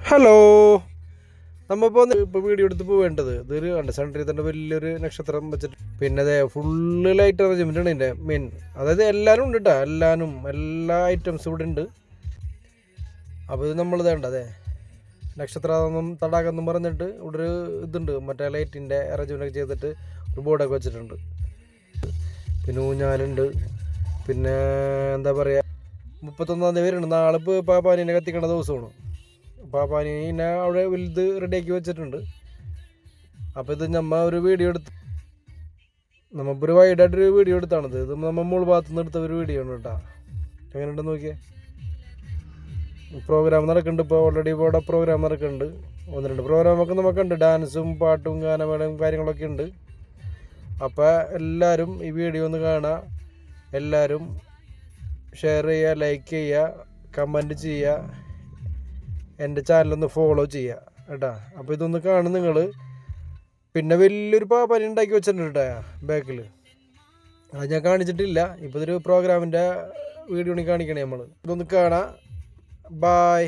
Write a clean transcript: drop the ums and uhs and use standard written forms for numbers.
Hello. ഇപ്പോൾ video എടുത്ത് പോവേണ്ടത് ഇതൊരു സെൻറ്ററിൽ തന്നെ വലിയൊരു നക്ഷത്രം വെച്ചിട്ട് പിന്നെ അതെ ഫുള്ള് ലൈറ്റ് അറേഞ്ച്മെൻ്റ് ആണ് ഇതിൻ്റെ മെയിൻ. അതായത് എല്ലാവരും ഉണ്ട് കേട്ടോ, എല്ലാ ഐറ്റംസും ഇവിടെ ഉണ്ട്. അപ്പോൾ ഇത് നമ്മൾ വേണ്ട അതെ നക്ഷത്രം തടാകം എന്നും പറഞ്ഞിട്ട് ഇവിടെ ഒരു ഇതുണ്ട്, മറ്റേ ലൈറ്റിൻ്റെ അറേഞ്ച്മെൻ്റ് ഒക്കെ ചെയ്തിട്ട് ഒരു ബോർഡൊക്കെ വെച്ചിട്ടുണ്ട്. പിന്നെ ഊഞ്ഞാലുണ്ട്. പിന്നെ എന്താ പറയുക, 31-ാം തീയതി വരുന്നുണ്ട്. നാളെ ഇപ്പോൾ പാപ്പാനിനെ കത്തിക്കേണ്ട ദിവസമാണ്. പാപ്പാനിനെ അവിടെ വലുത് റെഡിയാക്കി വെച്ചിട്ടുണ്ട്. അപ്പോൾ ഇത് നമ്മൾ ഒരു വീഡിയോ എടുത്ത് നമ്മളിപ്പോൾ ഒരു വൈഡായിട്ടൊരു വീഡിയോ എടുത്താണിത്. ഇത് നമ്മൾ മുകൾ ഭാഗത്തു നിന്ന് എടുത്ത ഒരു വീഡിയോ ആണ് കേട്ടോ. എങ്ങനെയുണ്ടെന്ന് നോക്കിയേ. പ്രോഗ്രാം നടക്കുന്നുണ്ട് ഇപ്പോൾ, ഓൾറെഡി ഇവിടെ പ്രോഗ്രാം നടക്കുന്നുണ്ട്. 1-2 പ്രോഗ്രാമൊക്കെ നമുക്കുണ്ട്, ഡാൻസും പാട്ടും ഗാനമേളയും കാര്യങ്ങളൊക്കെ ഉണ്ട്. അപ്പോൾ എല്ലാവരും ഈ വീഡിയോ ഒന്ന് കാണുക, എല്ലാവരും ഷെയർ ചെയ്യുക, ലൈക്ക് ചെയ്യുക, കമൻറ്റ് ചെയ്യുക, എൻ്റെ ചാനലൊന്ന് ഫോളോ ചെയ്യുക കേട്ടോ. അപ്പോൾ ഇതൊന്ന് കാണും നിങ്ങൾ. പിന്നെ വലിയൊരു പാപ്പാനി ഉണ്ടാക്കി വെച്ചിട്ടുണ്ട് കേട്ടോ ബാക്കിൽ, അത് ഞാൻ കാണിച്ചിട്ടില്ല. ഇപ്പോൾ ഇതൊരു പ്രോഗ്രാമിൻ്റെ വീഡിയോ കാണിക്കണേ നമ്മൾ. ഇതൊന്ന് കാണാം. ബായ്.